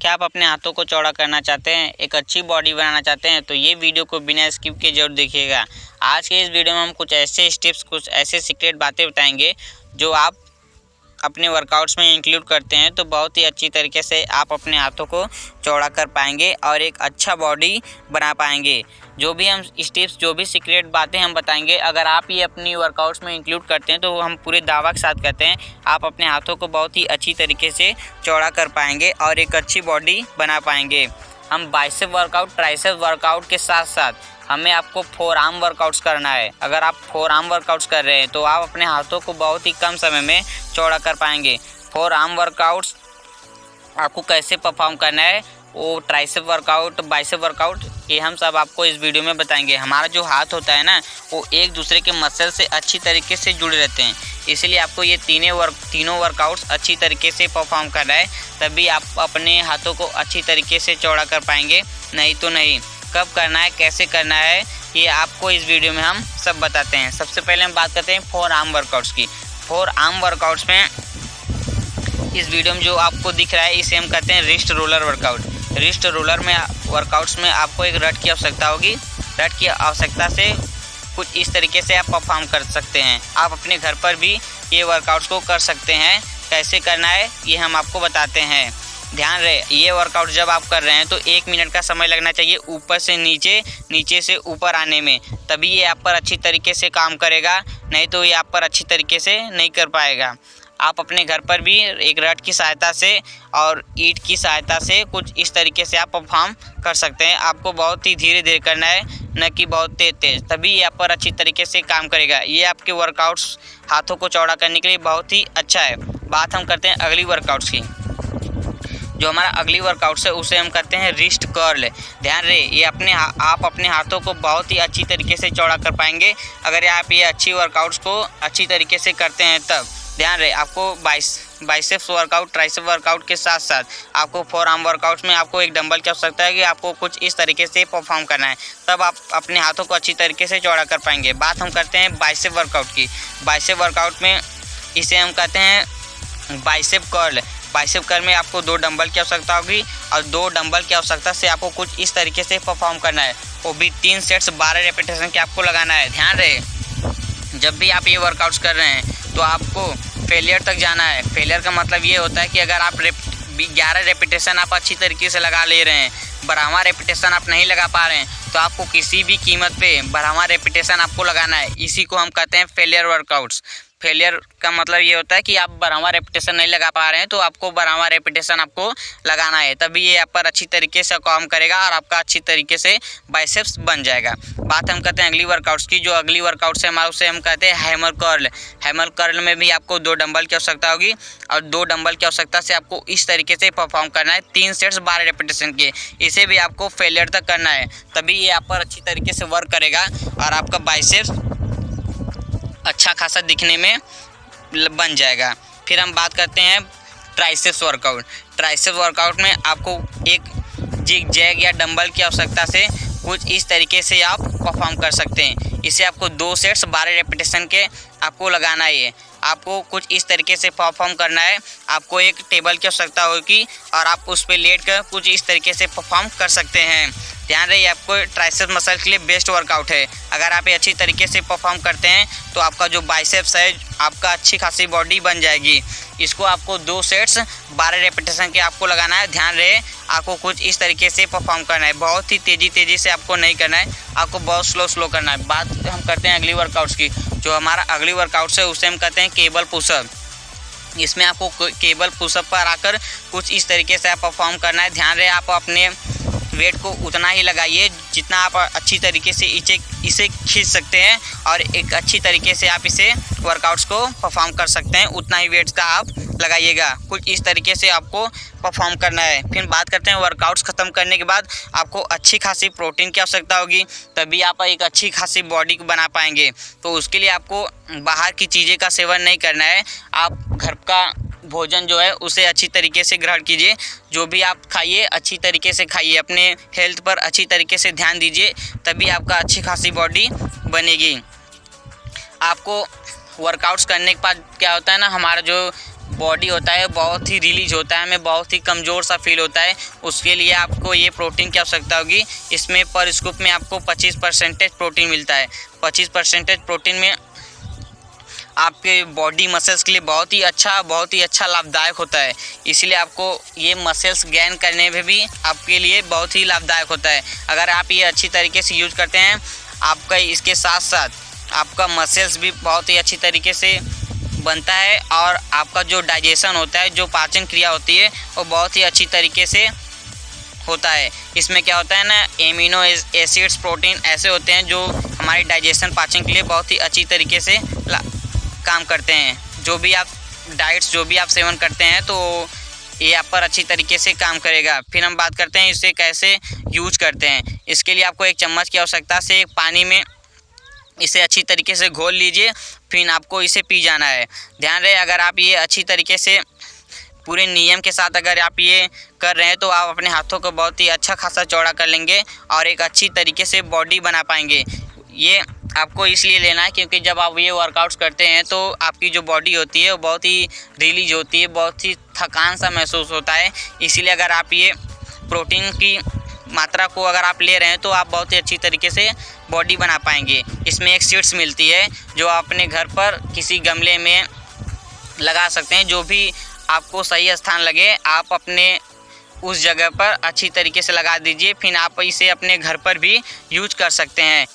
क्या आप अपने हाथों को चौड़ा करना चाहते हैं, एक अच्छी बॉडी बनाना चाहते हैं, तो ये वीडियो को बिना स्किप के जरूर देखिएगा। आज के इस वीडियो में हम कुछ ऐसे स्टेप्स, कुछ ऐसे सीक्रेट बातें बताएंगे जो आप अपने वर्कआउट्स में इंक्लूड करते हैं तो बहुत ही अच्छी तरीके से आप अपने हाथों को चौड़ा कर पाएंगे और एक अच्छा बॉडी बना पाएंगे। जो भी हम स्टेप्स, जो भी सीक्रेट बातें हम बताएंगे, अगर आप ये अपनी वर्कआउट्स में इंक्लूड करते हैं तो हम पूरे दावा के साथ कहते हैं आप अपने हाथों को बहुत ही अच्छी तरीके से चौड़ा कर पाएंगे और एक अच्छी बॉडी बना पाएंगे। हम बाइसेप वर्कआउट, ट्राइसेप वर्कआउट के साथ साथ हमें आपको फोर आर्म वर्कआउट्स करना है। अगर आप फोर आर्म वर्कआउट्स कर रहे हैं तो आप अपने हाथों को बहुत ही कम समय में चौड़ा कर पाएंगे। फोर आर्म वर्कआउट्स आपको कैसे परफॉर्म करना है, वो ट्राइसेप वर्कआउट, बाइसेप वर्कआउट, ये हम सब आपको इस वीडियो में बताएंगे। हमारा जो हाथ होता है ना, वो एक दूसरे के मसल से अच्छी तरीके से जुड़े रहते हैं, इसलिए आपको ये तीनों वर्कआउट्स अच्छी तरीके से परफॉर्म करना है, तभी आप अपने हाथों को अच्छी तरीके से चौड़ा कर पाएंगे। नहीं तो नहीं। कब करना है, कैसे करना है, ये आपको इस वीडियो में हम सब बताते हैं। सबसे पहले हम बात करते हैं फोर आर्म वर्कआउट्स की। फोर आर्म वर्कआउट्स में इस वीडियो में जो आपको दिख रहा है, इसे हम कहते हैं wrist roller workout. Wrist roller में वर्कआउट्स में आपको एक रट की आवश्यकता होगी। रट की आवश्यकता से कुछ इस तरीके से आप परफॉर्म कर सकते हैं। आप अपने घर पर भी ये वर्कआउट्स को कर सकते हैं। कैसे करना है ये हम आपको बताते हैं। ध्यान रहे, ये वर्कआउट जब आप कर रहे हैं तो 1 मिनट का समय लगना चाहिए ऊपर से नीचे, नीचे से ऊपर आने में, तभी ये आप पर अच्छी तरीके से काम करेगा, नहीं तो ये आप पर अच्छी तरीके से नहीं कर पाएगा। आप अपने घर पर भी एक रट की सहायता से और ईंट की सहायता से कुछ इस तरीके से आप परफॉर्म कर सकते हैं। आपको बहुत ही धीरे धीरे करना है, न कि बहुत तेज, तभी ये आप पर अच्छी तरीके से काम करेगा। ये आपके वर्कआउट्स हाथों को चौड़ा करने के लिए बहुत ही अच्छा है। बात हम करते हैं अगली वर्कआउट्स की। जो हमारा अगली वर्कआउट्स है उसे हम कहते हैं रिस्ट कर्ल। ध्यान रहे, ये आप अपने हाथों को बहुत ही अच्छी तरीके से चौड़ा कर पाएंगे अगर आप ये अच्छी वर्कआउट्स को अच्छी तरीके से करते हैं तब। ध्यान रहे, आपको बाइसेप्स वर्कआउट, ट्राइसेप वर्कआउट के साथ साथ आपको फोर आर्म वर्कआउट्स में आपको एक डंबल की आवश्यकता है कि आपको कुछ इस तरीके से परफॉर्म करना है, तब आप अपने हाथों को अच्छी तरीके से चौड़ा कर पाएंगे। बात हम करते हैं बाइसेप वर्कआउट की। बाइसेप वर्कआउट में इसे हम कहते हैं बाइसेप कर्ल। बाइसेप कर्ल में आपको 2 डंबल की आवश्यकता होगी और 2 डंबल की आवश्यकता से आपको कुछ इस तरीके से परफॉर्म करना है, वो भी 3 सेट्स 12 रेपिटेशन के आपको लगाना है। ध्यान रहे, जब भी आप ये वर्कआउट्स कर रहे हैं तो आपको फेलियर तक जाना है। फेलियर का मतलब ये होता है कि अगर आप 11 रेपिटेशन आप अच्छी तरीके से लगा ले रहे हैं, 12वां रेपिटेशन आप नहीं लगा पा रहे हैं, तो आपको किसी भी कीमत पे 12वां रेपिटेशन आपको लगाना है। इसी को हम कहते हैं फेलियर वर्कआउट्स। फेलियर का मतलब ये होता है कि आप 12वां रेपिटेशन नहीं लगा पा रहे हैं तो आपको 12वां रेपिटेशन आपको लगाना है, तभी ये आप पर अच्छी तरीके से काम करेगा और आपका अच्छी तरीके से बाइसेप्स बन जाएगा। बात हम करते हैं अगली वर्कआउट्स की। जो अगली वर्कआउट्स है हमारा, उसे हम कहते हैं हैमर कर्ल। हैमर कर्ल में भी आपको 2 डंबल की आवश्यकता होगी और 2 डंबल की आवश्यकता से आपको इस तरीके से परफॉर्म करना है, 3 सेट्स 12 रेपिटेशन के। इसे भी आपको फेलियर तक करना है, तभी ये आप पर अच्छी तरीके से वर्क करेगा और आपका बाइसेप्स अच्छा खासा दिखने में बन जाएगा। फिर हम बात करते हैं ट्राइसेप्स वर्कआउट। ट्राइसेप्स वर्कआउट में आपको एक जिग जैग या डंबल की आवश्यकता से कुछ इस तरीके से आप परफॉर्म कर सकते हैं। इसे आपको 2 सेट्स 12 रेपिटेशन के आपको लगाना है। आपको कुछ इस तरीके से परफॉर्म करना है। आपको एक टेबल की आवश्यकता होगी और आप उस पर लेट कर कुछ इस तरीके से परफॉर्म कर सकते हैं। ध्यान रहे, आपको ट्राइसेप्स मसल के लिए बेस्ट वर्कआउट है। अगर आप ये अच्छी तरीके से परफॉर्म करते हैं तो आपका जो बाइसेप्स है, आपका अच्छी खासी बॉडी बन जाएगी। इसको आपको 2 सेट्स 12 रेपिटेशन के आपको लगाना है। ध्यान रहे, आपको कुछ इस तरीके से परफॉर्म करना है, बहुत ही तेज़ी से आपको नहीं करना है, आपको बहुत स्लो करना है। बात हम करते हैं अगली वर्कआउट्स की। जो हमारा अगली वर्कआउट्स है उसे हम कहते हैं केबल पुशअप। इसमें आपको केबल पुशअप पर आकर कुछ इस तरीके से आप परफॉर्म करना है। ध्यान रहे, आप अपने वेट को उतना ही लगाइए जितना आप अच्छी तरीके से इसे खींच सकते हैं और एक अच्छी तरीके से आप इसे वर्कआउट्स को परफॉर्म कर सकते हैं, उतना ही वेट का आप लगाइएगा। कुछ इस तरीके से आपको परफॉर्म करना है। फिर बात करते हैं वर्कआउट्स ख़त्म करने के बाद आपको अच्छी खासी प्रोटीन की आवश्यकता होगी, तभी आप एक अच्छी खासी बॉडी को बना पाएंगे। तो उसके लिए आपको बाहर की चीज़ें का सेवन नहीं करना है, आप घर का भोजन जो है उसे अच्छी तरीके से ग्रहण कीजिए। जो भी आप खाइए अच्छी तरीके से खाइए, अपने हेल्थ पर अच्छी तरीके से ध्यान दीजिए, तभी आपका अच्छी खासी बॉडी बनेगी। आपको वर्कआउट्स करने के बाद क्या होता है ना, हमारा जो बॉडी होता है बहुत ही रिलीज होता है, हमें बहुत ही कमज़ोर सा फील होता है। उसके लिए आपको ये प्रोटीन की आवश्यकता होगी। इसमें पर स्कूप में आपको 25% प्रोटीन मिलता है। 25% प्रोटीन में आपके बॉडी मसल्स के लिए बहुत ही अच्छा लाभदायक होता है। इसलिए आपको ये मसल्स गेन करने में भी आपके लिए बहुत ही लाभदायक होता है। अगर आप ये अच्छी तरीके से यूज करते हैं, आपका इसके साथ साथ आपका मसल्स भी बहुत ही अच्छी तरीके से बनता है और आपका जो डाइजेशन होता है, जो पाचन क्रिया होती है, वो बहुत ही अच्छी तरीके से होता है। इसमें क्या होता है ना, एमिनो एसिड्स प्रोटीन ऐसे होते हैं जो हमारे डाइजेशन पाचन के लिए बहुत ही अच्छी तरीके से काम करते हैं। जो भी आप सेवन करते हैं तो ये आप पर अच्छी तरीके से काम करेगा। फिर हम बात करते हैं इसे कैसे यूज करते हैं। इसके लिए आपको 1 चम्मच की आवश्यकता से पानी में इसे अच्छी तरीके से घोल लीजिए, फिर आपको इसे पी जाना है। ध्यान रहे, अगर आप ये अच्छी तरीके से पूरे नियम के साथ अगर आप ये कर रहे हैं तो आप अपने हाथों को बहुत ही अच्छा खासा चौड़ा कर लेंगे और एक अच्छी तरीके से बॉडी बना पाएंगे। ये आपको इसलिए लेना है क्योंकि जब आप ये वर्कआउट्स करते हैं तो आपकी जो बॉडी होती है वो बहुत ही रिलीज होती है, बहुत ही थकान सा महसूस होता है। इसीलिए अगर आप ये प्रोटीन की मात्रा को अगर आप ले रहे हैं तो आप बहुत ही अच्छी तरीके से बॉडी बना पाएंगे। इसमें एक सीड्स मिलती है जो आप अपने घर पर किसी गमले में लगा सकते हैं। जो भी आपको सही स्थान लगे आप अपने उस जगह पर अच्छी तरीके से लगा दीजिए, फिर आप इसे अपने घर पर भी यूज कर सकते हैं।